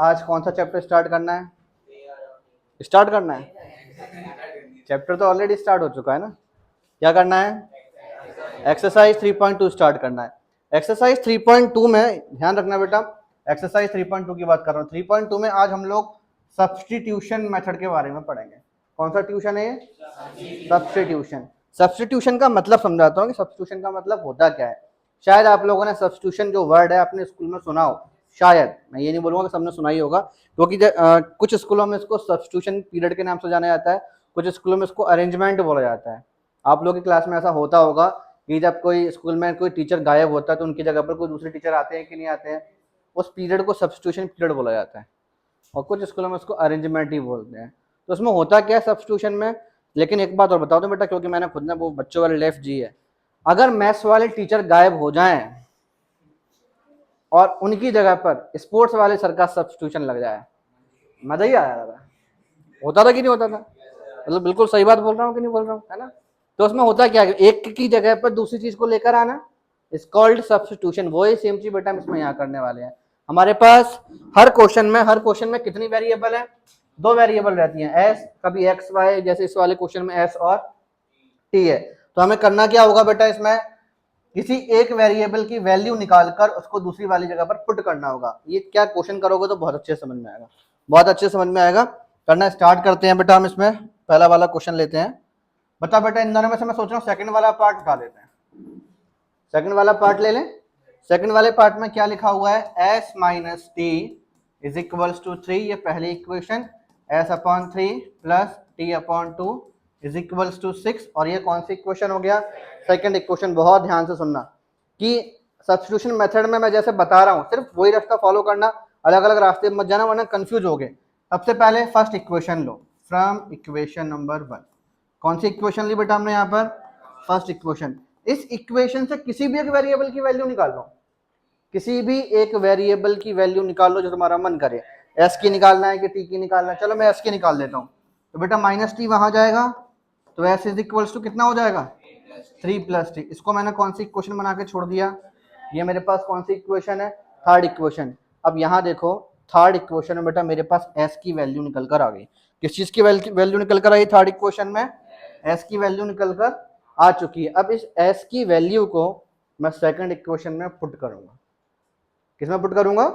आज कौन सा चैप्टर स्टार्ट करना है? स्टार्ट करना है? चैप्टर तो ऑलरेडी स्टार्ट हो चुका है ना। क्या करना है? एक्सरसाइज 3.2 स्टार्ट करना है। एक्सरसाइज 3.2 में ध्यान रखना बेटा, एक्सरसाइज 3.2 की बात कर रहा हूँ। 3.2 में आज हम लोग सब्स्टिट्यूशन मेथड के बारे में पढ़ेंगे। कौन सा ट्यूशन है ये? सब्स्टिट्यूशन। सब्स्टिट्यूशन का मतलब समझाता हूँ कि सब्स्टिट्यूशन का मतलब होता क्या है। शायद आप लोगों ने सब्स्टिट्यूशन जो वर्ड है अपने स्कूल में सुना हो, शायद, मैं ये नहीं बोलूंगा कि सबने सुना ही होगा, क्योंकि कुछ स्कूलों में इसको सब्स्टिट्यूशन पीरियड के नाम से जाना जाता है, कुछ स्कूलों में इसको अरेंजमेंट बोला जाता है। आप लोगों की क्लास में ऐसा होता होगा कि जब कोई स्कूल में कोई टीचर गायब होता है तो उनकी जगह पर कोई दूसरे टीचर आते हैं कि नहीं आते हैं, उस पीरियड को सब्स्टिट्यूशन पीरियड बोला जाता है, और कुछ स्कूलों में उसको अरेंजमेंट ही बोलते हैं। तो उसमें होता क्या है सब्स्टिट्यूशन में, लेकिन एक बात और बता दो बेटा, क्योंकि मैंने खुद ने वो बच्चों वाले लेफ्ट जी है, अगर मैथ्स वाले टीचर गायब हो जाएं और उनकी जगह पर स्पोर्ट्स वाले सर का सब्स्टिट्यूशन लग जाए, मजा ही आया था। होता था कि नहीं होता था? मतलब बिल्कुल सही बात बोल रहा हूँ कि नहीं बोल रहा हूँ, है ना? तो उसमें होता क्या है, एक की जगह पर दूसरी चीज को लेकर आना, इज कॉल्ड सब्स्टिट्यूशन। वही सेम चीज बेटा हम इसमें यहाँ करने वाले हैं। हमारे पास हर क्वेश्चन में कितनी वेरिएबल है? 2 वेरिएबल रहती हैं, एस, कभी एक्स वाई, जैसे इस वाले क्वेश्चन में एस और टी है। तो हमें करना क्या होगा बेटा, इसमें किसी एक वेरिएबल की वैल्यू निकालकर उसको दूसरी वाली जगह पर पुट करना होगा। ये क्या क्वेश्चन करोगे तो बहुत अच्छे समझ में आएगा, बहुत अच्छे समझ में आएगा। करना स्टार्ट करते हैं बेटा। हम इसमें पहला वाला क्वेश्चन लेते हैं। बता बेटा, इन दोनों में से मैं सोच रहा हूँ सेकंड वाला पार्ट उठा लेते हैं। सेकंड वाला पार्ट ले लें। सेकंड वाले पार्ट में क्या लिखा हुआ है? s minus t is equals to 3, ये पहली equation, s upon 3 plus t upon 2 is equals to 6, और ये कौन सी इक्वेशन हो गया? Second equation. बहुत ध्यान से सुनना कि सब्स्टिट्यूशन मेथड में मैं जैसे बता रहा हूँ सिर्फ वही रास्ता फॉलो करना, अलग अलग रास्ते मत जाना वरना कंफ्यूज हो गए। सबसे पहले first equation low from equation number 1। कौन सी इक्वेशन ली बेटा हमने यहाँ पर? First equation. इस इक्वेशन से किसी भी एक वेरिएबल की वैल्यू निकाल लो, किसी भी एक वेरिएबल की वैल्यू निकाल लो जो तुम्हारा मन करे। एस की निकालना है कि टी की निकालना है? चलो मैं एस की निकाल देता हूँ। तो बेटा माइनस टी वहां जाएगा तो एस इज इक्वल्स टू कितना हो जाएगा? 3 प्लस टी। इसको मैंने कौन सी इक्वेशन बना के छोड़ दिया? ये मेरे पास कौन सी इक्वेशन है? Third equation. अब यहाँ देखो, थर्ड इक्वेशन में बेटा मेरे पास एस की वैल्यू निकल कर आ गई। किस चीज की वैल्यू निकल कर आई? थर्ड इक्वेशन में एस की वैल्यू निकल कर आ चुकी है। अब इस एस की वैल्यू को मैं सेकंड इक्वेशन में पुट करूंगा। किसमें पुट करूंगा?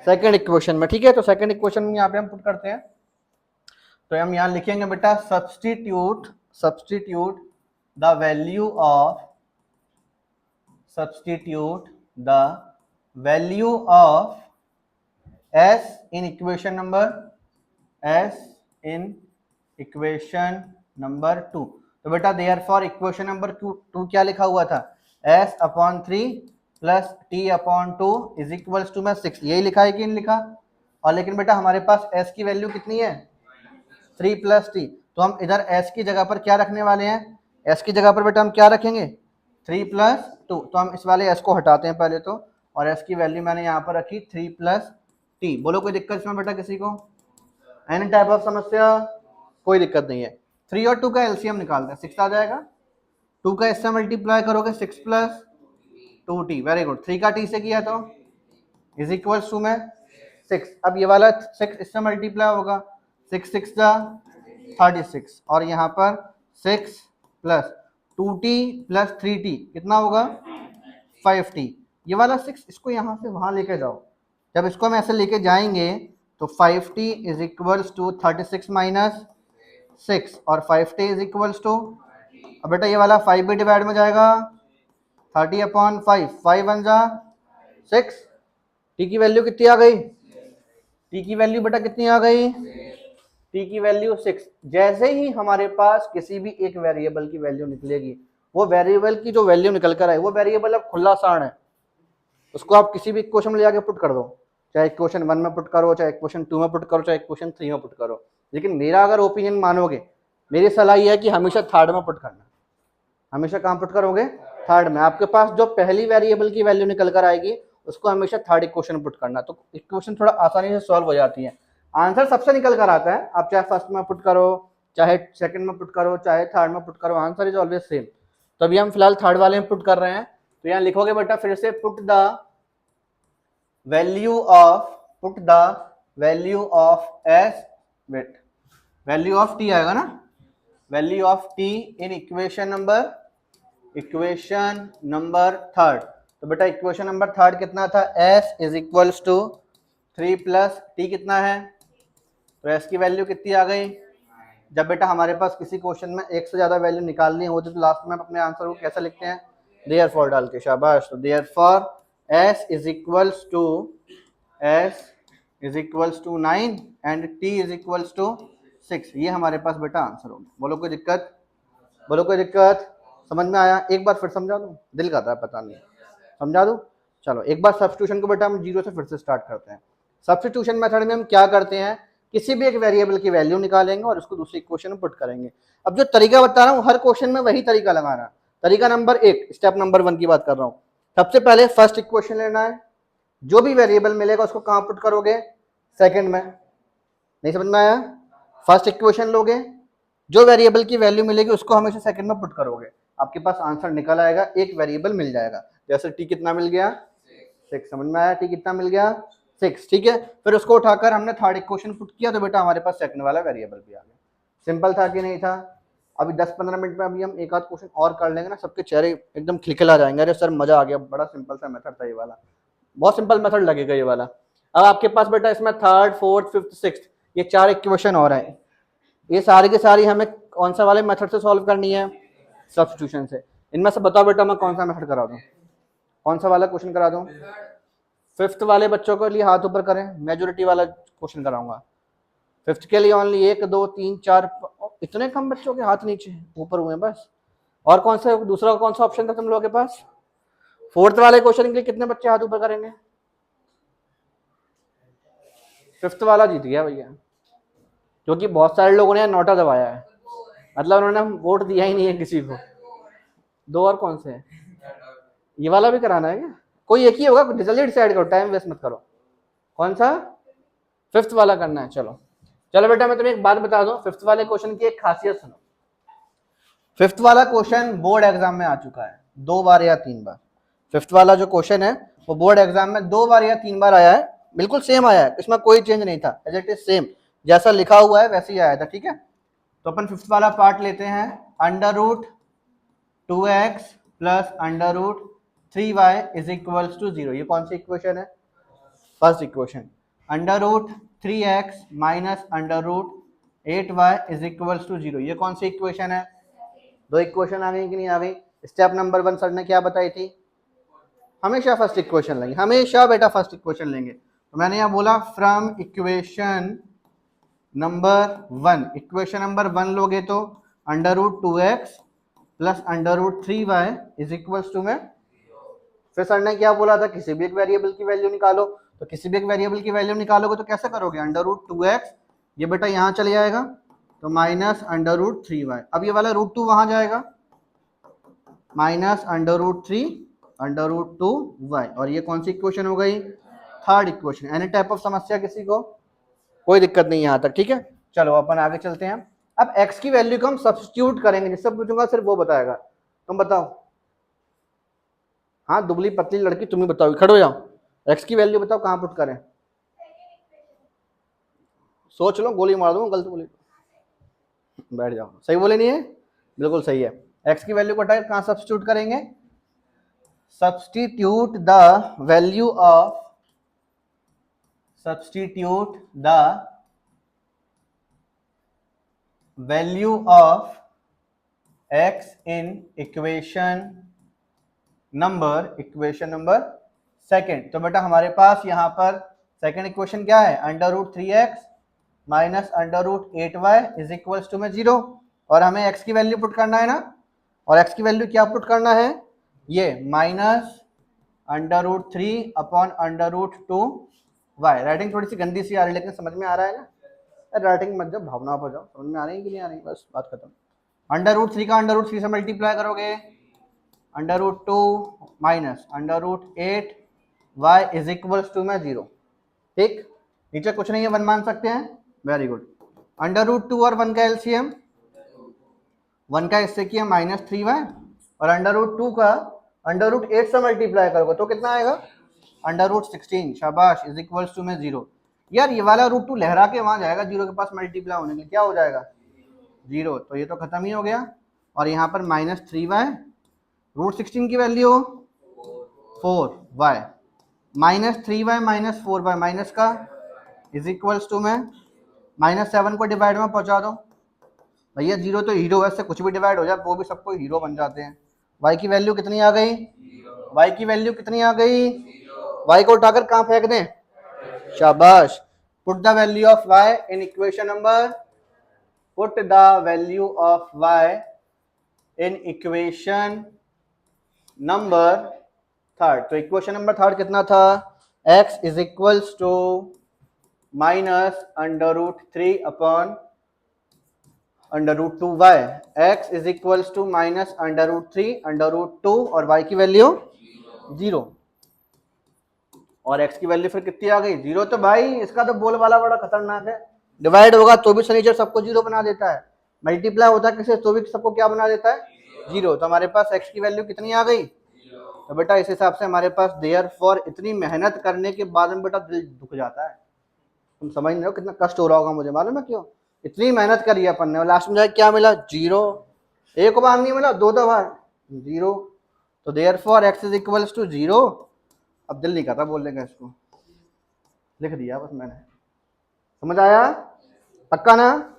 सेकंड इक्वेशन में। ठीक है, तो सेकंड इक्वेशन में यहाँ पे हम पुट करते हैं। तो हम यहाँ लिखेंगे बेटा substitute the value of s in equation number 2। तो बेटा देयरफॉर इक्वेशन नंबर 2 क्या लिखा हुआ था? s upon 3 plus t upon 2 is equals to में 6। यही लिखा है कि नहीं लिखा? और लेकिन बेटा हमारे पास s की वैल्यू कितनी है? 3 प्लस टी। तो हम इधर s की जगह पर क्या रखने वाले हैं? s की जगह पर बेटा हम क्या रखेंगे? 3 प्लस 2। तो हम इस वाले s को हटाते हैं पहले तो, और s की वैल्यू मैंने यहाँ पर रखी 3 प्लस टी। बोलो कोई दिक्कत इसमें बेटा किसी को? एनी टाइप ऑफ समस्या? कोई दिक्कत नहीं है। 3 और 2 का एलसीएम निकालते हैं, 6 आ जाएगा। 2 का इससे मल्टीप्लाई करोगे 6 प्लस 2t, वेरी गुड। 3 का t से किया तो इज इक्वल टू में 6। अब ये वाला 6 इससे मल्टीप्लाई होगा, 6 6 जा 36, और यहाँ पर 6 प्लस 2t प्लस 3t कितना होगा? 5t। ये वाला 6 इसको यहाँ से वहाँ लेके जाओ, जब इसको हम ऐसे लेके जाएंगे तो 5t is equals to 36 minus 6, और 5t इज इक्वल्स टू, अब बेटा ये वाला 5 भी डिवाइड में जाएगा, 30 अपॉन 5, 5 वन जा 6। टी की वैल्यू कितनी आ गई? टी की वैल्यू बेटा कितनी आ गई? टी की वैल्यू 6। जैसे ही हमारे पास किसी भी एक वेरिएबल की वैल्यू निकलेगी, वो वेरिएबल की जो वैल्यू निकल कर आए वो वेरिएबल अब खुला साण है, उसको आप किसी भी इक्वेशन में ले जाके पुट कर दो, चाहे इक्वेशन 1 में पुट करो, चाहे इक्वेशन 2 में पुट करो, चाहे इक्वेशन 3 में पुट करो। लेकिन मेरा अगर ओपिनियन मानोगे, मेरी सलाह यह है कि हमेशा थर्ड में पुट करना। हमेशा कहाँ पुट करोगे? थर्ड में। आपके पास जो पहली वेरिएबल की वैल्यू निकल कर आएगी उसको हमेशा थर्ड इक्वेशन पुट करना, तो इक्वेशन थोड़ा आसानी से सॉल्व हो जाती है। आंसर सबसे निकल कर आता है, आप चाहे फर्स्ट में पुट करो, चाहे सेकंड में पुट करो, चाहे थर्ड में पुट करो, आंसर इज ऑलवेज सेम। तो अभी हम फिलहाल थर्ड वाले में पुट कर रहे हैं। तो यहाँ लिखोगे बेटा फिर से put the value value of s, wait, value of t आएगा ना, value of t in equation number third. तो बेटा इक्वेशन नंबर थर्ड कितना था, s is equals to 3 plus t कितना है, तो एस की वैल्यू कितनी आ गई। जब बेटा हमारे पास किसी क्वेश्चन में एक से ज्यादा वैल्यू निकालनी होती तो लास्ट में हम अपने आंसर को कैसे लिखते हैं, देयरफॉर डाल के, शाबाश। तो therefore s is equals to 9 and t is equals to 6। ये हमारे पास बेटा आंसर होगा। बोलो कोई दिक्कत, बोलो कोई दिक्कत, समझ में आया। एक बार फिर समझा दूं, दिल कर रहा है पता नहीं, समझा दूं। चलो एक बार सब्स्टिट्यूशन को बेटा हम जीरो से फिर से स्टार्ट करते हैं। सब्स्टिट्यूशन मेथड में हम क्या करते हैं, किसी भी एक वेरिएबल की वैल्यू निकालेंगे और उसको दूसरी इक्वेशन में पुट करेंगे। अब जो तरीका बता रहा हूँ हर क्वेश्चन में वही तरीका लगाना है। तरीका नंबर 1, स्टेप नंबर 1 की बात कर रहा हूँ। सबसे पहले फर्स्ट इक्वेशन लेना है, जो भी वेरिएबल मिलेगा उसको कहाँ पुट करोगे, सेकंड में। नहीं समझ में आया, फर्स्ट इक्वेशन लोगे, जो वेरिएबल की वैल्यू मिलेगी उसको हमेशा सेकंड में पुट करोगे, आपके पास आंसर निकल आएगा, एक वेरिएबल मिल जाएगा। जैसे टी कितना मिल गया, 6, समझ में आया, टी कितना मिल गया, 6, ठीक है। फिर उसको उठाकर हमने थर्ड इक्वेशन पुट किया तो बेटा हमारे पास सेकंड वाला वेरिएबल भी आ गया। सिंपल था कि नहीं था। अभी 10-15 मिनट में अभी हम एक आध क्वेश्चन और कर लेंगे ना, सबके चेहरे एकदम खिलखिला जाएंगे, अरे सर मजा आ गया, बड़ा सिंपल सा मेथड था ये वाला, बहुत सिंपल मेथड लगेगा ये वाला। अब आपके पास बेटा इसमें थर्ड, फोर्थ, फिफ्थ, सिक्स्थ, ये 4 इक्वेशन और हैं। ये सारी की सारी हमें कौन सा वाले मेथड से सॉल्व करनी है, सब्स्टिट्यूशन से। इनमें से बताओ बेटा मैं कौन सा मेथड करा दूं, कौन सा वाला क्वेश्चन करा दूं। फिफ्थ वाले बच्चों के लिए हाथ ऊपर करें, मेजोरिटी वाला क्वेश्चन कराऊंगा। फिफ्थ के लिए ओनली 1 2 3 4, इतने कम बच्चों के हाथ नीचे ऊपर हुए बस। और कौन सा दूसरा कौन सा ऑप्शन था तुम लोगों के पास, फोर्थ वाले क्वेश्चन के लिए कितने बच्चे हाथ ऊपर करेंगे। फिफ्थ वाला जीत गया भैया, क्योंकि बहुत सारे लोगों ने नोटा दबाया है, मतलब उन्होंने वोट दिया ही नहीं है किसी को। 2 और कौन से हैं, ये वाला भी कराना है क्या, कोई एक ही होगा, जल्दी डिसाइड करो, टाइम वेस्ट मत करो। कौन सा, फिफ्थ वाला करना है। चलो चलो बेटा मैं तुम्हें एक बात बता दूं, फिफ्थ वाले क्वेश्चन की एक खासियत सुनो। फिफ्थ वाला क्वेश्चन बोर्ड एग्जाम में आ चुका है 2 बार या 3 बार। फिफ्थ वाला जो क्वेश्चन है वो बोर्ड एग्जाम में 2 बार या 3 बार आया है, बिल्कुल सेम आया है, इसमें कोई चेंज नहीं था, एज इट इज सेम, जैसा लिखा हुआ है वैसे ही आया था, ठीक है। तो अपन फिफ्थ वाला पार्ट लेते हैं, under root 2x plus under root 3y is equals to 0। ये कौन सी इक्वेशन है, first equation. Under root 3x minus under root 8y is equals to 0, ये कौन सी इक्वेशन है। 2 इक्वेशन आ गई कि नहीं आ गई। स्टेप नंबर 1 सर ने क्या बताई थी, हमेशा फर्स्ट इक्वेशन लेंगे, हमेशा बेटा फर्स्ट इक्वेशन लेंगे। तो मैंने यहाँ बोला from equation number 1, equation number 1 लोगे तो under root 2x plus under root 3y is equals to में, फिर सर ने क्या बोला था, किसी भी एक वेरिएबल की वैल्यू निकालो। तो किसी भी एक वेरिएबल की वैल्यू निकालोगे तो कैसे करोगे, अंडर रूट 2x, ये बेटा यहाँ चले जाएगा तो माइनस अंडर रूट 3y, अब ये वाला रूट 2 वहां जाएगा, minus under root 3 under root 2y, और ये कौन सी इक्वेशन हो गई, third equation. Any type of समस्या किसी को, कोई दिक्कत नहीं यहाँ तक, ठीक है। चलो अपन आगे चलते हैं। अब x की वैल्यू को हम सब्स्टिट्यूट करेंगे, जिससे पूछूंगा सिर्फ वो बताएगा। तुम बताओ, हाँ दुबली पतली लड़की तुम ही बताओ, खड़े हो जाओ, x की वैल्यू बताओ कहाँ पुट करें, सोच लो, गोली मार दूंगा गलत बोली, बैठ जाओ, सही बोले नहीं है, बिल्कुल सही है। x की वैल्यू को कहाँ सब्स्टिट्यूट करेंगे, substitute the value of x in equation number second. तो बेटा हमारे पास यहाँ पर सेकंड इक्वेशन क्या है, under root 3x minus under root 8y is equals to में 0, और हमें x की वैल्यू पुट करना है ना, और x की वैल्यू क्या पुट करना है, ये minus under root 3 upon under root 2y। Writing थोड़ी सी गंदी सी आ रही है लेकिन समझ में आ रहा है ना, राइटिंग मत जाओ, भावना पर जाओ, समझ में आ रही है कि नहीं आ रही, बस बात खत्म। अंडर रूट 3 का अंडर रूट 3 से मल्टीप्लाई करोगे, under root 2 minus under root 8y is equals to में 0, ठीक। नीचे कुछ नहीं है, 1 मान सकते हैं, वेरी गुड। अंडर रूट 2 और 1 का एलसीएम, 1 का इससे किया माइनस 3y, और अंडर रूट 2 का अंडर रूट 8 से मल्टीप्लाई करोगे तो कितना आएगा, अंडर रूट 16, शाबाश, इज इक्वल्स टू में 0। यार ये वाला √2 लहरा के वहां जाएगा, 0 के पास मल्टीप्लाई होने के लिए, क्या हो जाएगा 0, तो ये तो खत्म ही हो गया। और यहाँ पर -3y, √16 की value 4y, -3y -4y minus का इज इक्वल्स टू में -7 को डिवाइड में पहुंचा दो भैया, 0 तो हीरो है, कुछ भी डिवाइड हो जाए वो भी सबको हीरो बन जाते हैं। y की वैल्यू कितनी आ गई, y की वैल्यू कितनी आ गई, y को उठाकर कहाँ फेंक दें, शाबाश। Put the value of y in equation number, put the value of y in equation number third. तो इक्वेशन नंबर थर्ड कितना था, x is equals to -√3 upon √2y, x is equals to -√3 √2 और y की value 0, और x की value फिर कितनी आ गई 0। तो भाई इसका तो बोल वाला बड़ा खतरनाक है, डिवाइड होगा तो भी शनिचर सबको 0 बना देता है, मल्टीप्लाई होता है किसी तो भी सबको क्या बना देता है 0। तो हमारे पास x की वैल्यू कितनी आ गई, तो बेटा इस हिसाब से हमारे पास देयरफॉर इतनी मेहनत करने के बाद में बेटा दिल दुख जाता है। तुम समझ रहे हो कितना कष्ट हो रहा होगा, मुझे मालूम है क्यों, इतनी मेहनत करी है अपन ने और लास्ट में जाके क्या मिला 0, एक बार नहीं मिला, दो बार 0। तो therefore x is equals to 0। अब दिल नहीं करता बोलने का, इसको लिख दिया बस मैंने, समझ आया, पक्का ना।